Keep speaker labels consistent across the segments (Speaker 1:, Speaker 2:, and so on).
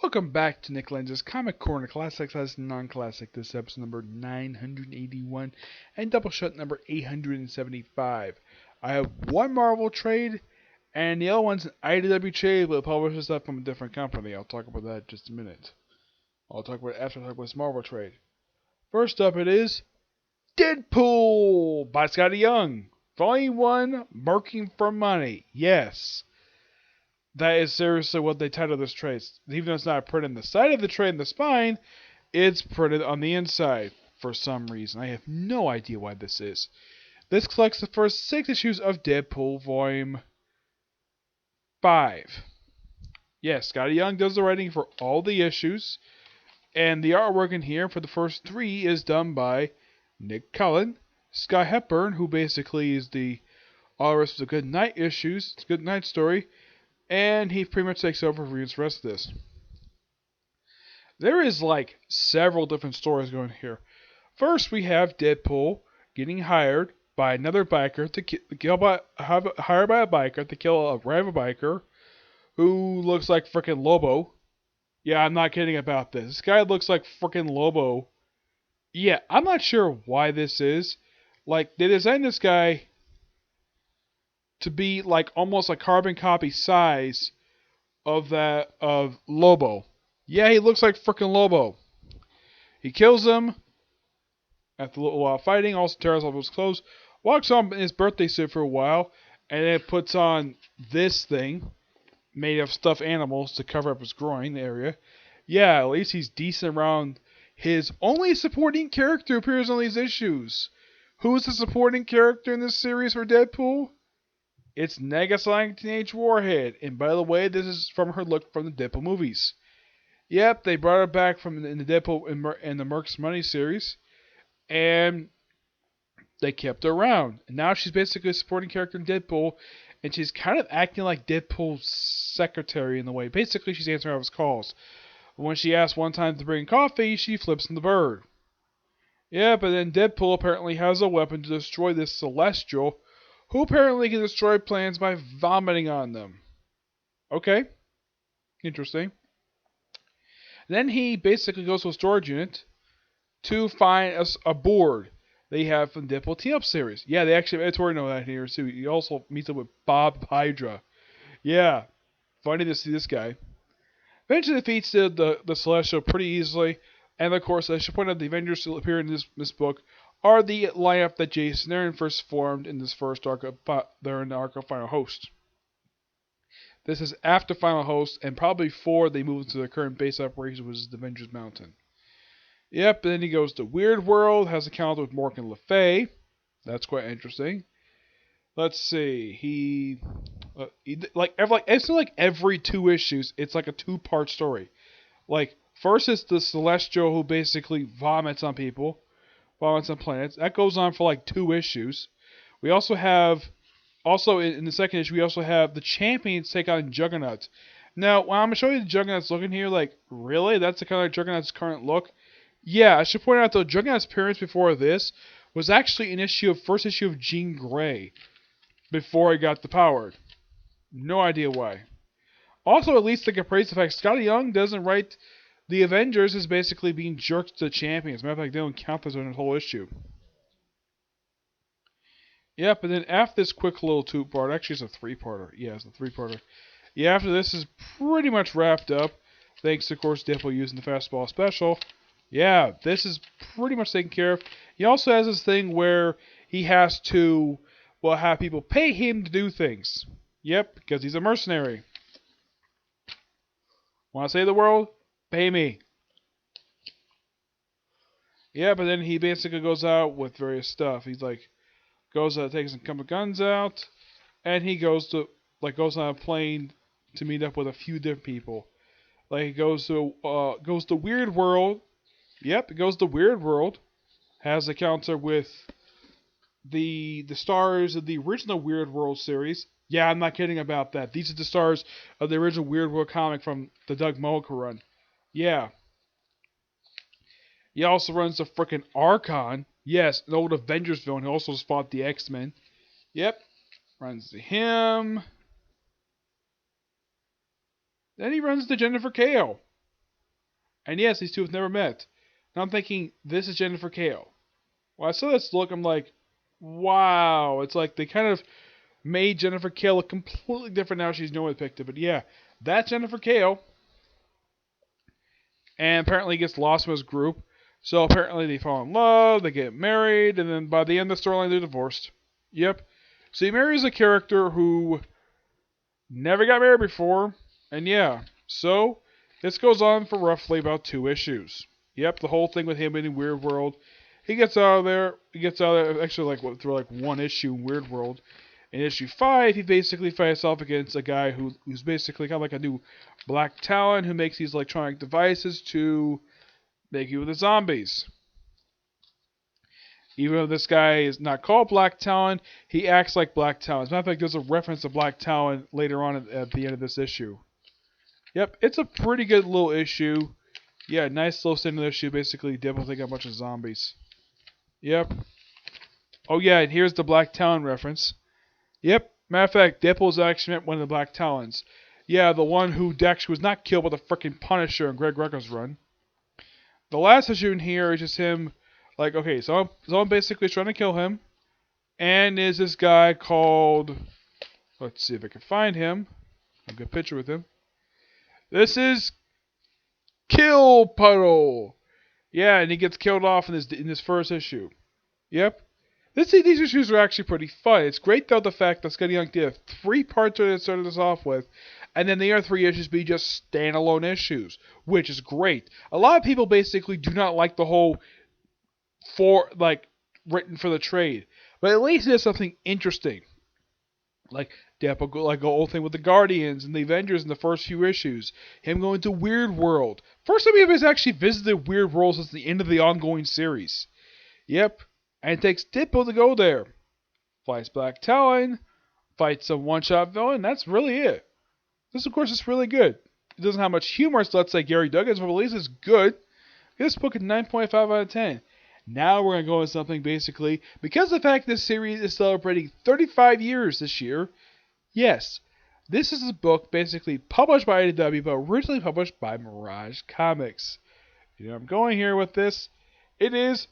Speaker 1: Welcome back to Nick Lenz's Comic Corner Classics as Non-Classic. This is episode number 981 and Doubleshot number 875. I have one Marvel trade and the other one's an IDW trade but publishes stuff from a different company. I'll talk about that in just a minute. I'll talk about it after I talk about this Marvel trade. First up it is Deadpool by Skottie Young. Volume 1, Marking for Money. Yes. That is seriously what they titled this trade. Even though it's not printed on the side of the trade in the spine, it's printed on the inside for some reason. I have no idea why this is. This collects the first 6 issues of Deadpool Volume 5. Yes, Skottie Young does the writing for all the issues, and the artwork in here for the first 3 is done by Nick Cullen, Sky Hepburn, who basically is the all the rest of the Good Night issues, it's a Good Night story, and he pretty much takes over for the rest of this. There is like several different stories going here. First, we have Deadpool getting hired by another biker hired by a biker to kill a rival biker who looks like frickin' Lobo. Yeah, I'm not kidding about this. This guy looks like frickin' Lobo. Yeah, I'm not sure why this is. Like, they designed this guy to be like almost a carbon copy size of Lobo. Yeah, he looks like frickin' Lobo. He kills him after a little while fighting, also tears off his clothes, walks on in his birthday suit for a while, and then puts on this thing made of stuffed animals to cover up his groin area. Yeah, at least he's decent around. His only supporting character appears on these issues. Who's the supporting character in this series for Deadpool? It's Nagasonic Teenage Warhead, and by the way, this is from her look from the Deadpool movies. Yep, they brought her back from in the Deadpool in the Mercin Money series, and they kept her around. And now she's basically a supporting character in Deadpool, and she's kind of acting like Deadpool's secretary in the way. Basically, she's answering all his calls. When she asks one time to bring coffee, she flips him the bird. Yeah, but then Deadpool apparently has a weapon to destroy this Celestial, who apparently can destroy plants by vomiting on them. Okay. Interesting. Then he basically goes to a storage unit to find a board they have from the Deadpool Team Up series. Yeah, they actually have editorial that here too. He also meets up with Bob Hydra. Yeah. Funny to see this guy. Eventually defeats the Celestial pretty easily. And of course, I should point out the Avengers still appear in this book are the lineup that Jason Aaron first formed in this first arc of Final Host. This is after Final Host and probably before they move into their current base operation, which is the Avengers Mountain. Yep, and then he goes to Weird World, has a encounter with Morgan Le Fay. That's quite interesting. Let's see, it's like every 2 issues, it's like a 2-part story. Like, first is the Celestial who basically vomits on people. Vomits on planets. That goes on for like 2 issues. We also have, in the second issue, we also have the Champions take on Juggernaut. Now, when I'm going to show you the Juggernaut's look in here, like, really? That's the kind of like Juggernaut's current look? Yeah, I should point out though, Juggernaut's appearance before this was actually first issue of Jean Grey, before he got the power. No idea why. Also, at least they can praise the fact Skottie Young doesn't write the Avengers as basically being jerked to the Champions. As a matter of fact, they don't count this in the whole issue. Yep, and then after this quick little 2-part, actually it's a 3-parter. Yeah, it's a 3-parter. Yeah, after this is pretty much wrapped up, thanks to, of course, Deadpool using the Fastball Special. Yeah, this is pretty much taken care of. He also has this thing where he has to, have people pay him to do things. Yep, because he's a mercenary. Want to save the world? Pay me. Yeah, but then he basically goes out with various stuff. He's like, takes a couple of guns out, and he goes on a plane to meet up with a few different people. Like, he goes to Weird World. Yep, he goes to Weird World. Has a encounter with the stars of the original Weird World series. Yeah, I'm not kidding about that. These are the stars of the original Weird World comic from the Doug Mullica run. Yeah. He also runs the frickin' Archon. Yes, an old Avengers villain. He also fought the X-Men. Yep. Runs to him. Then he runs to Jennifer Kale. And yes, these two have never met. And I'm thinking, this is Jennifer Kale. When I saw this look, I'm like, wow. It's like they kind of made Jennifer Kale look completely different now she's normally depicted. But yeah, that's Jennifer Kale. And apparently gets lost from his group. So apparently they fall in love, they get married, and then by the end of the storyline they're divorced. Yep. So he marries a character who never got married before. And yeah, so this goes on for roughly about 2 issues. Yep, the whole thing with him in Weird World. He gets out of there. Actually, through 1 issue in Weird World. In issue 5, he basically fights off against a guy who's basically kind of like a new Black Talon who makes these electronic devices to make you with the zombies. Even though this guy is not called Black Talon, he acts like Black Talon. As a matter of fact, there's a reference to Black Talon later on at the end of this issue. Yep, it's a pretty good little issue. Yeah, nice little standard issue. Basically, Deadpool taking a bunch of zombies. Yep. Oh yeah, and here's the Black Talon reference. Yep, matter of fact, Deadpool's actually meant one of the Black Talons. Yeah, the one who actually was not killed by the freaking Punisher in Greg Rucka's run. The last issue in here is just him, okay, so I'm basically trying to kill him. And is this guy called, let's see if I can find him. A good picture with him. This is Kill Puddle. Yeah, and he gets killed off in this first issue. Yep. These issues are actually pretty fun. It's great though the fact that Skottie Young did 3 parts that it started us off with, and then the other 3 issues be just standalone issues, which is great. A lot of people basically do not like the whole written for the trade, but at least there's something interesting. Like Deadpool, the whole thing with the Guardians and the Avengers in the first few issues. Him going to Weird World. First time he has actually visited Weird World since the end of the ongoing series. Yep. And it takes Deadpool to go there. Fights Black Talon. Fights a one-shot villain. That's really it. This, of course, is really good. It doesn't have much humor, so let's say Gary Duggan's, but at least it's good. This book is 9.5 out of 10. Now we're going to go into something basically, because of the fact this series is celebrating 35 years this year, yes, this is a book basically published by IDW, but originally published by Mirage Comics. You know where I'm going here with this? It is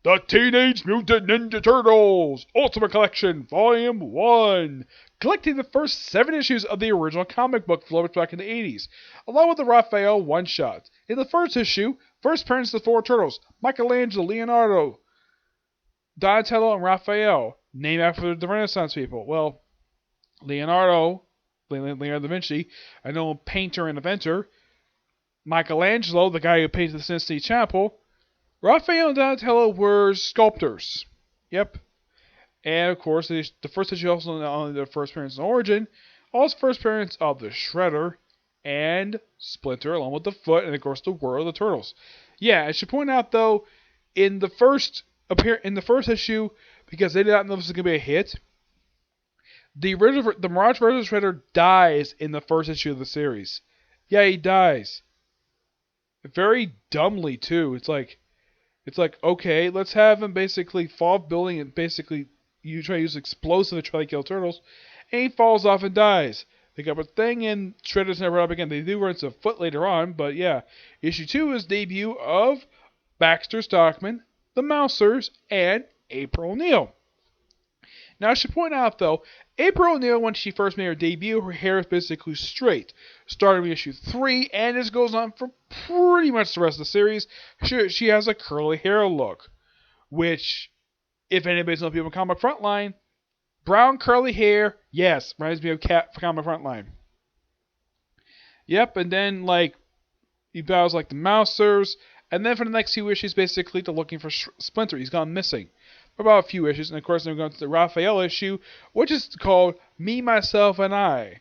Speaker 1: The Teenage Mutant Ninja Turtles Ultimate Collection, Volume 1, collecting the first 7 issues of the original comic book published back in the 80s, along with the Raphael one-shot. In the first issue, first appearance of the 4 turtles, Michelangelo, Leonardo, Donatello, and Raphael, named after the Renaissance people. Well, Leonardo da Vinci, a known painter and inventor, Michelangelo, the guy who painted the Sistine Chapel, Raphael and Donatello were sculptors. Yep. And of course, the first issue also not only the first appearance and origin, also first appearance of the Shredder and Splinter, along with the Foot, and of course the World of the Turtles. Yeah, I should point out though, in the first issue, because they did not know this was gonna be a hit, the Mirage vs. Shredder dies in the first issue of the series. Yeah, he dies. Very dumbly too. It's like, okay, let's have him basically fall off building and basically you try to use explosive to try to kill turtles, and he falls off and dies. Pick up a thing and Shredder's never up again. They do run into Foot later on, but yeah. Issue 2 is debut of Baxter Stockman, the Mousers, and April O'Neil. Now I should point out though, April O'Neil, when she first made her debut, her hair is basically straight. Starting with issue 3, and this goes on for pretty much the rest of the series. She has a curly hair look, which, if anybody's known people in Comic Frontline, brown curly hair, yes, reminds me of Cat for Comic Frontline. Yep, and then he battles the Mousers, and then for the next few issues, basically, they're looking for Splinter. He's gone missing for about a few issues, and of course, they're going to the Raphael issue, which is called Me, Myself, and I,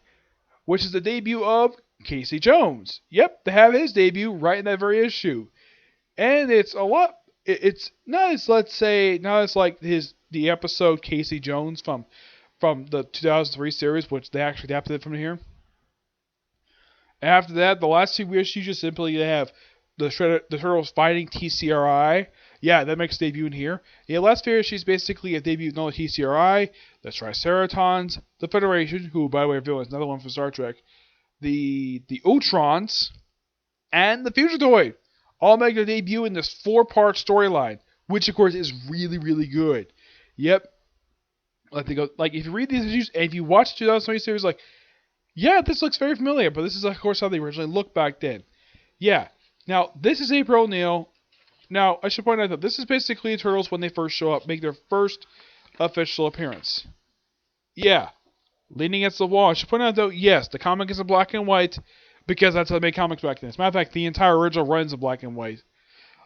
Speaker 1: which is the debut of Casey Jones. Yep, they have his debut right in that very issue, and it's a lot. It's not as the episode Casey Jones from the 2003 series, which they actually adapted from here. After that, the last 2 issues just simply have the Turtles fighting TCRI. Yeah, that makes a debut in here. The last few issues basically a debut of the TCRI, the Triceratons, the Federation, who by the way reveal is another one from Star Trek, the Ultrons, and the Future Toy all make their debut in this 4-part storyline, which of course is really, really good. Yep. Like they go, like if you read these issues and if you watch the 2020 series, like, yeah, this looks very familiar, but this is of course how they originally looked back then. Yeah. Now this is April O'Neil. Now I should point out that this is basically the Turtles when they first show up, make their first official appearance. Yeah. Leaning against the wall. I should point out though, yes, the comic is in black and white because that's how they made comics back then. As a matter of fact, the entire original runs in black and white,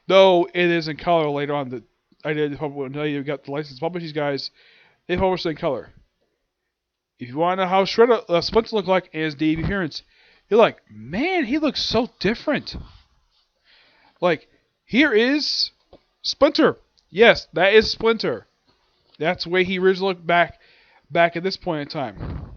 Speaker 1: though it is in color later on. That I did until you got the license to publish these guys. They published it in color. If you want to know how Shredder Splinter looked like in his debut appearance, you're like, man, he looks so different. Like, here is Splinter. Yes, that is Splinter. That's the way he originally looked back at this point in time.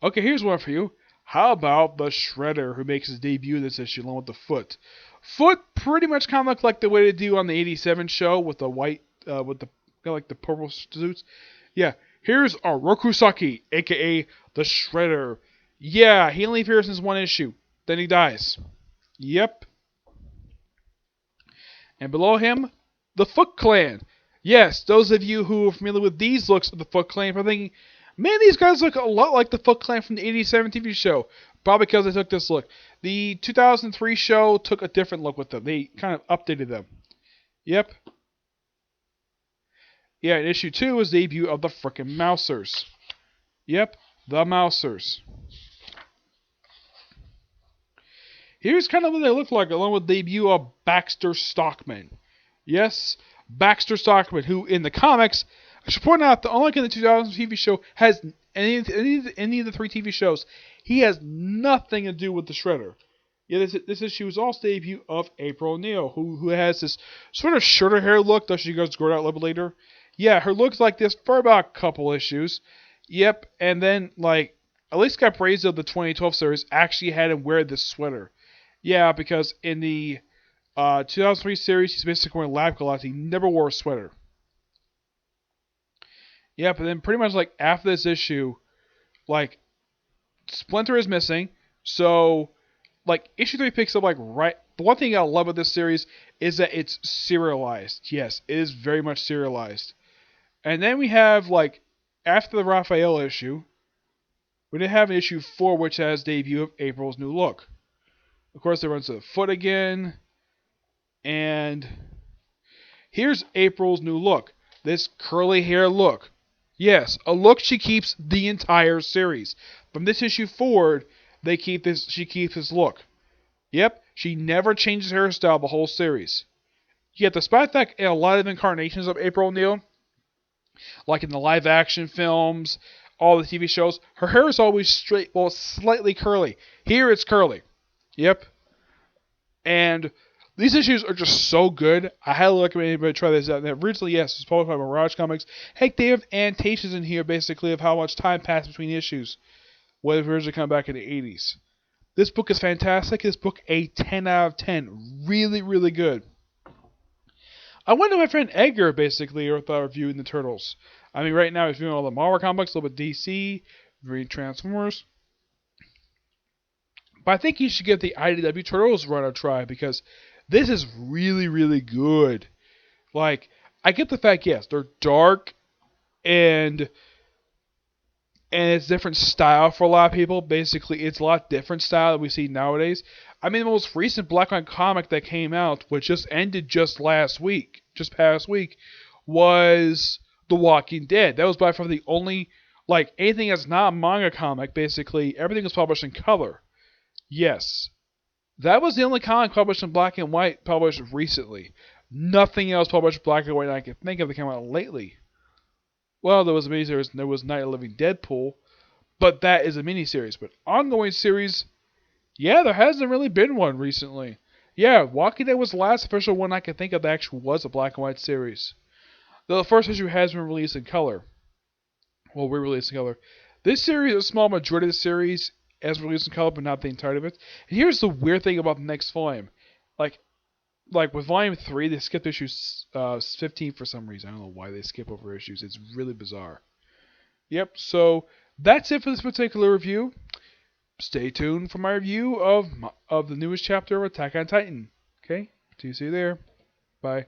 Speaker 1: Okay, here's one for you. How about the Shredder who makes his debut in this issue along with the Foot? Foot pretty much kind of looked like the way they do on the 87 show with the white, with the like the purple suits. Yeah, here's our Rokusaki, aka the Shredder. Yeah, he only appears in one issue. Then he dies. Yep. And below him, the Foot Clan. Yes, those of you who are familiar with these looks of the Foot Clan are thinking, man, these guys look a lot like the Foot Clan from the 87 TV show. Probably because they took this look. The 2003 show took a different look with them. They kind of updated them. Yep. Yeah, in issue 2 was the debut of the frickin' Mousers. Yep, the Mousers. Here's kind of what they look like, along with the debut of Baxter Stockman. Yes, Baxter Stockman, who in the comics, I should point out that unlike in the 2000 TV show, has any of the 3 TV shows, he has nothing to do with the Shredder. Yeah, this issue is also the debut of April O'Neil, who has this sort of shorter hair look, though she goes grow out a little bit later. Yeah, her look's like this for about a couple issues. Yep, and then, like, at least Caprese of the 2012 series actually had him wear this sweater. Yeah, because in the 2003 series, he's basically wearing lab gloves. He never wore a sweater. Yeah, but then pretty much, like, after this issue, like, Splinter is missing, so, like, issue 3 picks up, like, right... The one thing I love about this series is that it's serialized. Yes, it is very much serialized. And then we have, like, after the Raphael issue, we did have an issue 4, which has debut of April's new look. Of course, it runs to the Foot again. And here's April's new look. This curly hair look. Yes, a look she keeps the entire series. From this issue forward, she keeps this look. Yep, she never changes her hairstyle the whole series. Yet, despite that, in a lot of incarnations of April O'Neil, like in the live action films, all the TV shows, her hair is always straight, well, slightly curly. Here it's curly. Yep. And these issues are just so good. I highly recommend anybody try this out. And originally, yes, it's published by Mirage Comics. Heck, they have annotations in here, basically, of how much time passed between issues. When it originally came back in the 80s. This book is fantastic. This book, a 10 out of 10. Really, really good. I went to my friend Edgar, basically, with reviewing the Turtles. I mean, right now he's reviewing all the Marvel comics, a little bit DC, reading Transformers. But I think you should give the IDW Turtles run a try, because this is really, really good. Like, I get the fact, yes, they're dark, and it's different style for a lot of people. Basically, it's a lot different style that we see nowadays. I mean, the most recent Black and White comic that came out, which just ended just past week, was The Walking Dead. That was by far the only, like, anything that's not a manga comic, basically, everything was published in color. Yes. That was the only comic published in black and white published recently. Nothing else published in black and white I can think of that came out lately. Well, there was a miniseries, and there was Night of the Living Deadpool, but that is a miniseries. But ongoing series, yeah, there hasn't really been one recently. Yeah, Walking Dead was the last official one I can think of that actually was a black and white series. Though the first issue has been released in color. Well, re-released in color. This series, a small majority of the series, has released in color, but not the entirety of it. And here's the weird thing about the next volume. Like with volume 3, they skipped issue 15 for some reason. I don't know why they skip over issues. It's really bizarre. Yep, so that's it for this particular review. stay tuned for my review of the newest chapter of Attack on Titan. Okay? See you there. Bye.